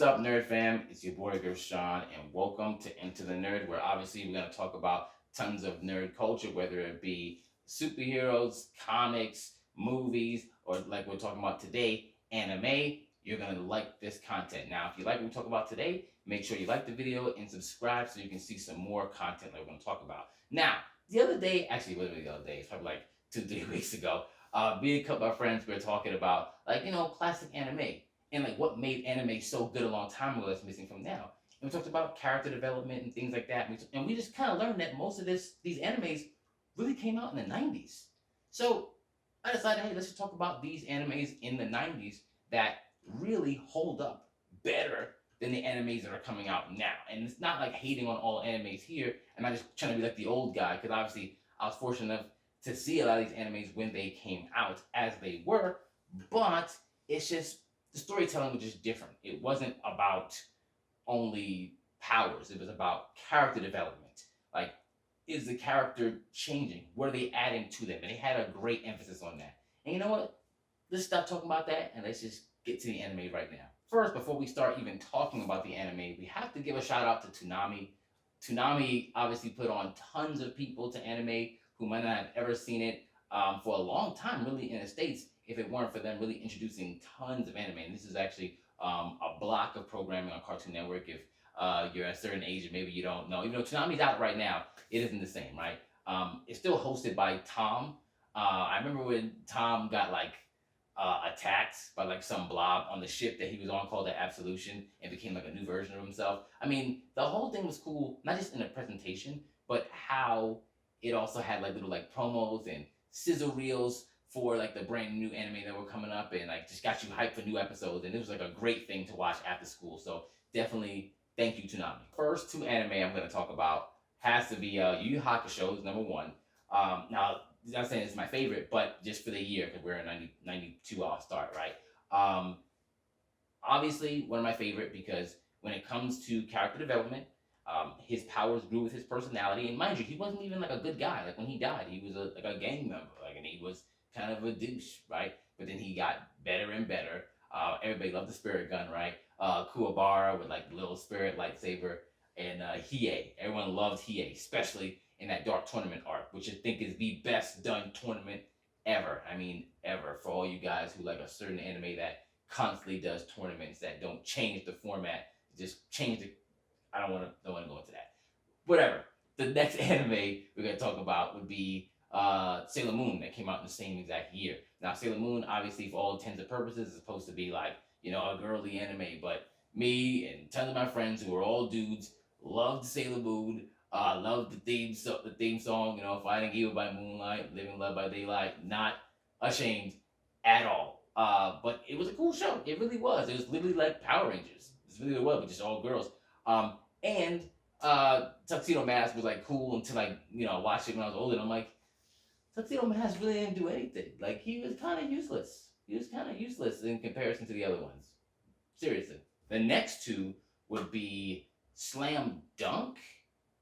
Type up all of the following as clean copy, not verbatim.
What's up, Nerd fam? It's your boy Gershon, and welcome to Into the Nerd, where obviously we're going to talk about tons of nerd culture, whether it be superheroes, comics, movies, or like we're talking about today, anime. You're going to like this content. Now, if you like what we talk about today, make sure you like the video and subscribe so you can see some more content that we're going to talk about. Now, the other day, actually, literally the other day, it's probably like 2-3 weeks ago, me and a couple of friends were talking about, like, classic anime and like what made anime so good a long time ago that's missing from now. And we talked about character development and things like that. And we just kind of learned that most of these animes really came out in the 90s. So I decided, hey, let's just talk about these animes in the 90s that really hold up better than the animes that are coming out now. And it's not like hating on all animes here, and I'm just trying to be like the old guy, because obviously I was fortunate enough to see a lot of these animes when they came out as they were, but it's just the storytelling was just different. It wasn't about only powers. It was about character development. Like, is the character changing? What are they adding to them? And they had a great emphasis on that. And you know what? Let's stop talking about that and let's just get to the anime right now. First, before we start even talking about the anime, we have to give a shout out to Toonami. Toonami obviously put on tons of people to anime who might not have ever seen it for a long time, really, in the States, if it weren't for them really introducing tons of anime. And this is actually a block of programming on Cartoon Network. If you're a certain age and maybe you don't know, even though Toonami's out right now, it isn't the same, right? It's still hosted by Tom. I remember when Tom got like attacked by like some blob on the ship that he was on called the Absolution and became like a new version of himself. I mean, the whole thing was cool, not just in the presentation, but how it also had like little like promos and sizzle reels for like the brand new anime that were coming up, and like just got you hyped for new episodes, and it was like a great thing to watch after school. So definitely thank you, Toonami. First two anime I'm going to talk about has to be Yu Yu Hakusho is number one. Now, I'm not saying it's my favorite, but just for the year, because we're in 92 I'll start, right? Obviously one of my favorite, because when it comes to character development, his powers grew with his personality, and mind you, he wasn't even like a good guy. Like when he died, he was like a gang member, like, and he was kind of a douche, right? But then he got better and better. Everybody loved the spirit gun, right? Kuwabara with like the little spirit lightsaber, and Hiei. Everyone loved Hiei, especially in that Dark Tournament arc, which I think is the best done tournament ever. I mean, ever. For all you guys who like a certain anime that constantly does tournaments that don't change the format, just change the. I don't want to go into that. Whatever. The next anime we're gonna talk about would be Sailor Moon, that came out in the same exact year. Now, Sailor Moon, obviously, for all intents and purposes, is supposed to be like, a girly anime, but me and tons of my friends who are all dudes loved Sailor Moon, loved the theme song, Fighting Evil by Moonlight, Living Love by Daylight, not ashamed at all. But it was a cool show. It really was. It was literally like Power Rangers. It's really what it was, but just all girls. And Tuxedo Mask was like cool until I watched it when I was older. And I'm like, Tuxedo Mask really didn't do anything. Like, he was kind of useless. He was kind of useless in comparison to the other ones. Seriously. The next two would be Slam Dunk.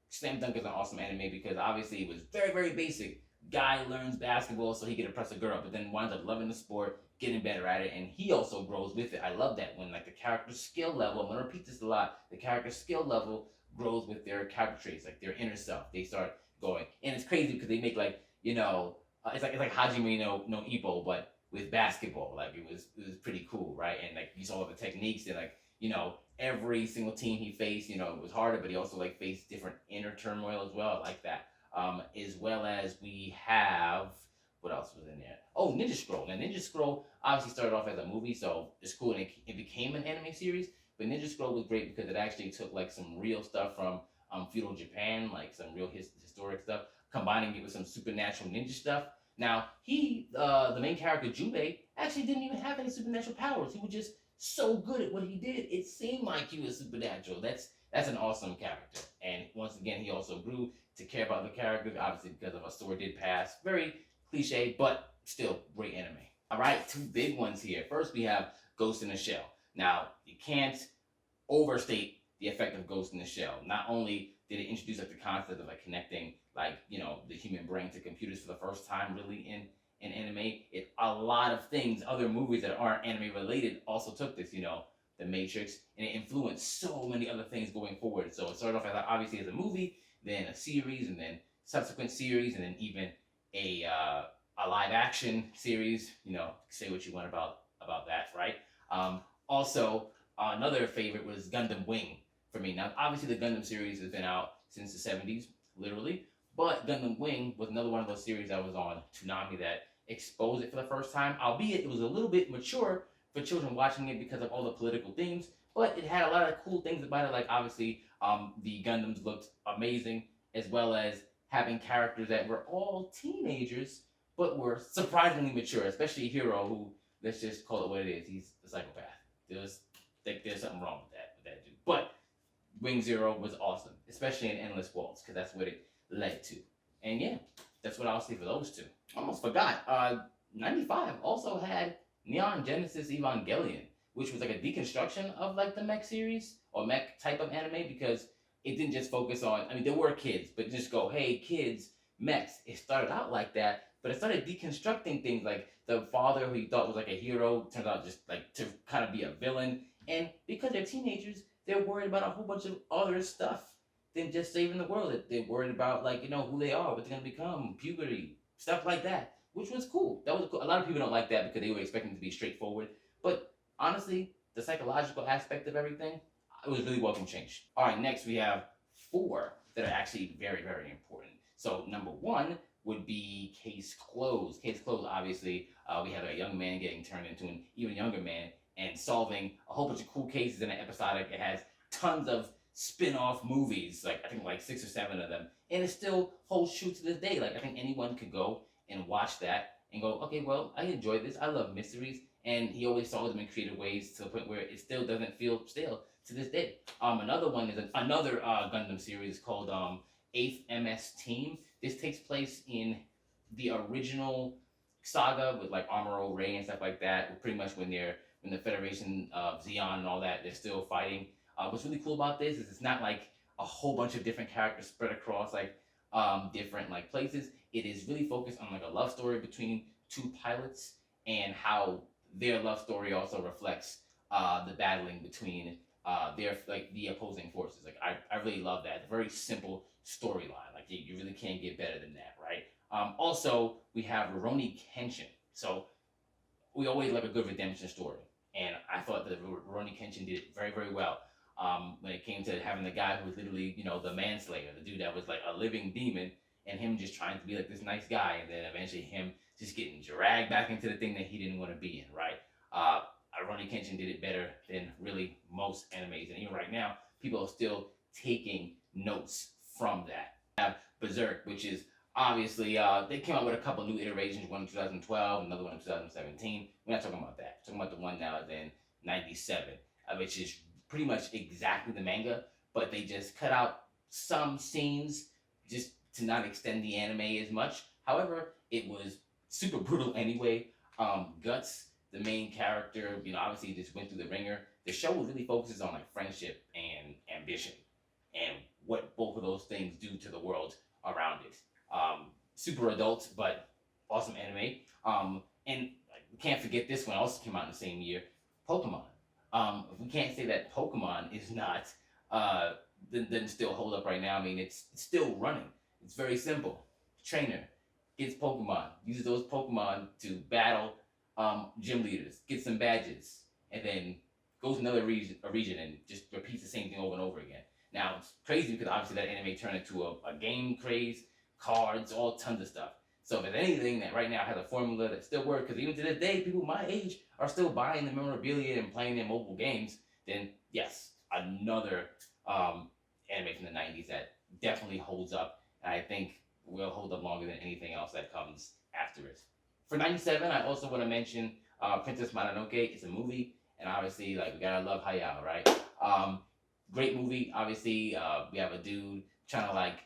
Slam Dunk is an awesome anime because obviously it was very, very basic. Guy learns basketball so he can impress a girl, but then winds up loving the sport, getting better at it, and he also grows with it. I love that when like the character skill level, I'm gonna repeat this a lot, the character skill level grows with their character traits, like their inner self. They start going. And it's crazy because they make like, it's like Hajime no Ippo, but with basketball. Like it was pretty cool, right? And like you saw the techniques and like, every single team he faced, it was harder, but he also like faced different inner turmoil as well. I like that. As well as we have, what else was in there? Oh, Ninja Scroll. Now, Ninja Scroll obviously started off as a movie, so it's cool, and it became an anime series. But Ninja Scroll was great because it actually took like some real stuff from feudal Japan, like some real historic stuff, combining it with some supernatural ninja stuff. Now, the main character, Jubei, actually didn't even have any supernatural powers. He was just so good at what he did, it seemed like he was supernatural. That's an awesome character. And once again, he also grew to care about the characters, obviously because of A Sword Did Pass. Very cliche, but still great anime. All right, two big ones here. First, we have Ghost in the Shell. Now, you can't overstate the effect of Ghost in the Shell. Not only did it introduce like the concept of like connecting like, the human brain to computers for the first time really in anime, a lot of things, other movies that aren't anime related also took this, the Matrix, and it influenced so many other things going forward. So it started off as obviously as a movie, then a series, and then subsequent series, and then even a live action series. You know, say what you want about that, right? Also, another favorite was Gundam Wing for me. Now, obviously, the Gundam series has been out since the 70s, literally. But Gundam Wing was another one of those series that was on Toonami that exposed it for the first time, albeit it was a little bit mature for children watching it because of all the political themes. But it had a lot of cool things about it, like obviously the Gundams looked amazing, as well as having characters that were all teenagers but were surprisingly mature, especially Hero, who, let's just call it what it is, he's a psychopath. There's something wrong with that dude. But Wing Zero was awesome, especially in Endless Waltz, because that's what it led to. And yeah, that's what I'll say for those two. Almost forgot. 95 also had Neon Genesis Evangelion, which was like a deconstruction of like the mech series or mech type of anime, because it didn't just focus on, I mean, there were kids, but just go, hey, kids, mechs. It started out like that, but it started deconstructing things like the father who you thought was like a hero turns out just like to kind of be a villain. And because they're teenagers, they're worried about a whole bunch of other stuff than just saving the world. They're worried about, like, you know, who they are, what they're going to become, puberty, stuff like that, which was cool. That was cool. A lot of people don't like that because they were expecting it to be straightforward. But honestly, the psychological aspect of everything, it was really welcome change. All right, next we have 4 that are actually very, very important. So number 1 would be Case Closed. Case Closed, obviously, we had a young man getting turned into an even younger man and solving a whole bunch of cool cases in an episodic. It has tons of spin-off movies, like I think like 6 or 7 of them, and it still holds true to this day. Like I think anyone could go and watch that and go, okay, well, I enjoy this. I love mysteries, and he always solves them in creative ways to the point where it still doesn't feel stale to this day. Another one is another Gundam series called 8th MS Team. This takes place in the original saga with like Amuro Ray and stuff like that. Pretty much when the Federation of Zeon and all that, they're still fighting. What's really cool about this is it's not like a whole bunch of different characters spread across like different like places. It is really focused on like a love story between 2 pilots and how their love story also reflects the battling between their like the opposing forces. Like I really love that. It's a very simple storyline. Like you really can't get better than that, right? Also, we have Rurouni Kenshin. So we always like a good redemption story, and I thought that Rurouni Kenshin did it very, very well. When it came to having the guy who was literally, you know, the manslayer, the dude that was like a living demon, and him just trying to be like this nice guy, and then eventually him just getting dragged back into the thing that he didn't want to be in, right? Rurouni Kenshin did it better than really most animes, and even right now, people are still taking notes from that. We have Berserk, which is obviously, they came out with a couple new iterations, one in 2012, another one in 2017. We're not talking about that. We're talking about the one now in 97, which is pretty much exactly the manga, but they just cut out some scenes just to not extend the anime as much. However, it was super brutal anyway. Guts, the main character, you know, obviously just went through the ringer. The show really focuses on like friendship and ambition and what both of those things do to the world around it. Super adult, but awesome anime. And we can't forget this one also came out in the same year, Pokemon. We can't say that Pokemon is not, doesn't still hold up right now. I mean, it's still running. It's very simple. Trainer gets Pokemon, uses those Pokemon to battle gym leaders, get some badges, and then goes to another region and just repeats the same thing over and over again. Now, it's crazy because obviously that anime turned into a game craze, cards, all tons of stuff. So if there's anything that right now has a formula that still works, because even to this day, people my age are still buying the memorabilia and playing their mobile games, then yes, another anime from the 90s that definitely holds up, and I think will hold up longer than anything else that comes after it. For 97, I also want to mention Princess Mononoke. It's a movie, and obviously, like, we gotta love Hayao, right? Great movie. Obviously, we have a dude trying to like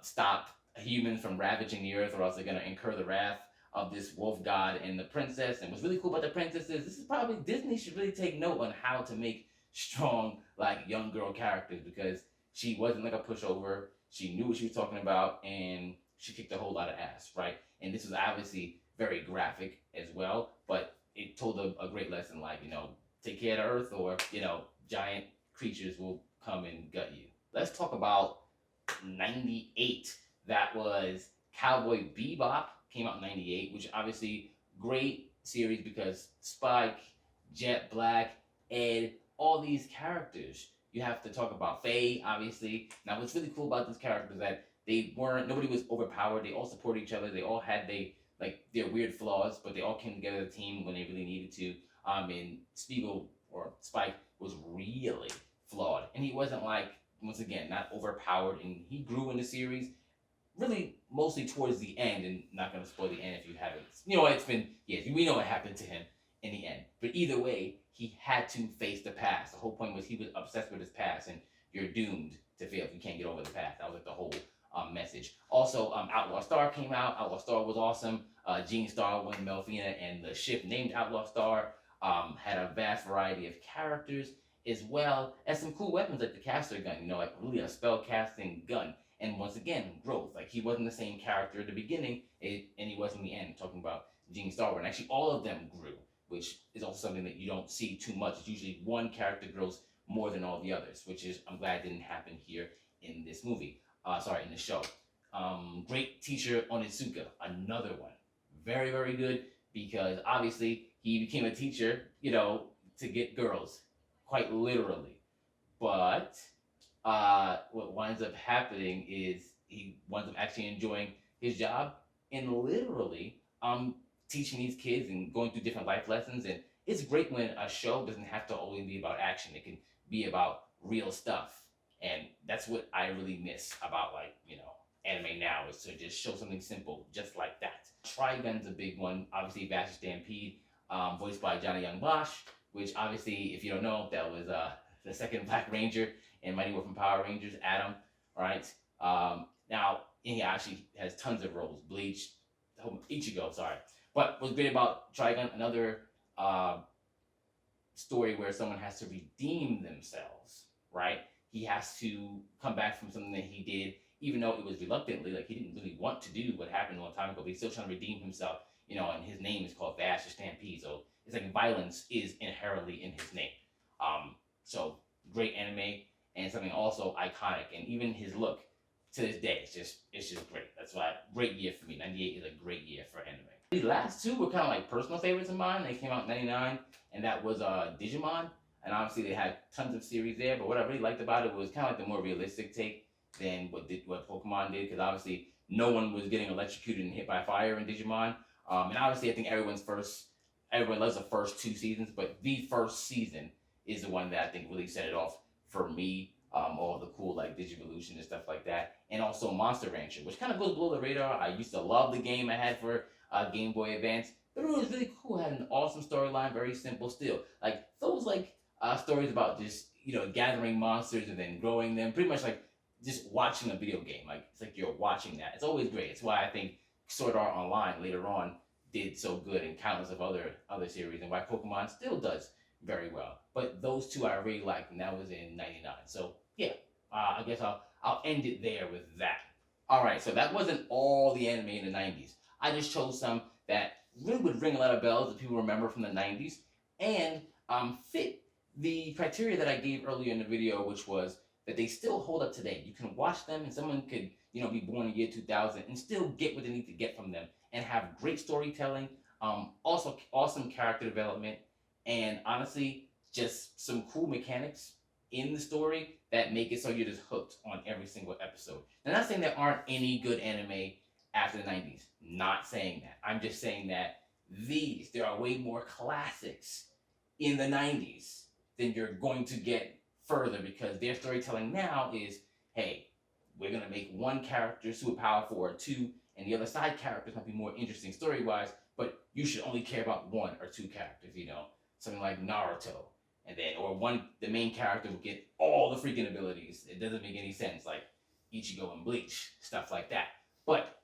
stop humans from ravaging the earth, or else they're gonna incur the wrath of this wolf god and the princess. And what's really cool about the princess is this is probably Disney should really take note on how to make strong like young girl characters, because she wasn't like a pushover. She knew what she was talking about, and she kicked a whole lot of ass, right? And this was obviously very graphic as well, but it told a great lesson, like, you know, take care of the earth, or giant creatures will come and gut you. Let's talk about 98. That was Cowboy Bebop, came out in 98, which obviously great series because Spike, Jet Black, Ed, all these characters. You have to talk about Faye, obviously. Now, what's really cool about these characters is that nobody was overpowered. They all supported each other. They all had their weird flaws, but they all came together as a team when they really needed to. And Spiegel, or Spike, was really flawed. And he wasn't once again, not overpowered. And he grew in the series really mostly towards the end, and not going to spoil the end if you haven't. It's been, yes, we know what happened to him in the end. But either way, he had to face the past. The whole point was he was obsessed with his past, and you're doomed to fail if you can't get over the past. That was the whole message. Also, Outlaw Star came out. Outlaw Star was awesome. Gene Star, Wayne Melfina, and the ship named Outlaw Star had a vast variety of characters, as well as some cool weapons like the caster gun, really a spell casting gun. And once again, growth. He wasn't the same character at the beginning, and he was in the end, talking about Gene Star. And actually, all of them grew, which is also something that you don't see too much. It's usually one character grows more than all the others, which is, I'm glad didn't happen here in this movie. In the show. Great teacher Onizuka, another one. Very, very good, because obviously he became a teacher, to get girls, quite literally. But what winds up happening is he winds up actually enjoying his job and literally teaching these kids and going through different life lessons. And it's great when a show doesn't have to only be about action. It can be about real stuff. And that's what I really miss about anime now, is to just show something simple just like that. Trigun's a big one. Obviously, Vash Stampede, voiced by Johnny Young Bosch, which obviously, if you don't know, that was the second Black Ranger in Mighty Morphin Power Rangers, Adam. Right? Now, he actually has tons of roles. Bleach, Ichigo, sorry. But what's great about Trigun, another story where someone has to redeem themselves, right? He has to come back from something that he did, even though it was reluctantly, he didn't really want to do what happened a long time ago, but he's still trying to redeem himself, and his name is called Vash Stampede, so it's violence is inherently in his name. So great anime, and something also iconic, and even his look to this day, it's just great. That's why, great year for me. 98 is a great year for anime. These last two were kind of personal favorites of mine. They came out in 99, and that was Digimon. And obviously they had tons of series there, but what I really liked about it was kind of the more realistic take than what Pokemon did, because obviously no one was getting electrocuted and hit by fire in Digimon. And obviously I think everyone loves the first two seasons, but the first season is the one that I think really set it off for me. All the cool Digivolution and stuff like that. And also Monster Rancher, which kind of goes below the radar. I used to love the game I had for Game Boy Advance, but it was really cool. It had an awesome storyline, very simple still. Those stories about just gathering monsters and then growing them, pretty much just watching a video game. It's you're watching that. It's always great. It's why I think Sword Art Online later on did so good, and countless of other series, and why Pokemon still does very well. But those two I really liked, and that was in 99. So yeah, I guess I'll end it there with that. All right, so that wasn't all the anime in the 90s. I just chose some that really would ring a lot of bells that people remember from the 90s, and fit the criteria that I gave earlier in the video, which was that they still hold up today. You can watch them, and someone could be born in the year 2000 and still get what they need to get from them, and have great storytelling, also awesome character development, and honestly, just some cool mechanics in the story that make it so you're just hooked on every single episode. Now, I'm not saying there aren't any good anime after the 90s. Not saying that. I'm just saying that there are way more classics in the 90s than you're going to get further, because their storytelling now is, hey, we're going to make one character super powerful, or two, and the other side characters might be more interesting story-wise, but you should only care about one or two characters, something like Naruto. And then, the main character will get all the freaking abilities. It doesn't make any sense, like Ichigo and Bleach, stuff like that. But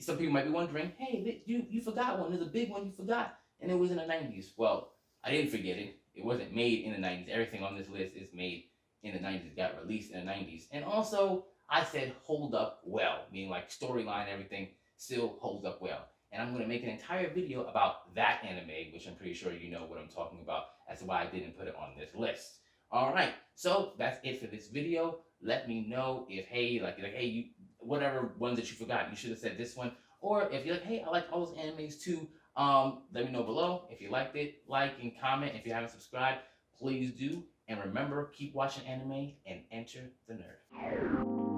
some people might be wondering, hey, you forgot one. There's a big one you forgot, and it was in the 90s. Well, I didn't forget it. It wasn't made in the 90s. Everything on this list is made in the 90s. It got released in the 90s. And also, I said hold up well, meaning storyline, everything still holds up well. and I'm going to make an entire video about that anime, which I'm pretty sure you know what I'm talking about. That's why I didn't put it on this list. All right, so that's it for this video. Let me know if, hey, hey, you, whatever ones that you forgot, you should have said this one. Or if you're like, hey, I like all those animes too, let me know below. If you liked it, like and comment. If you haven't subscribed, please do. And remember, keep watching anime and enter the nerd.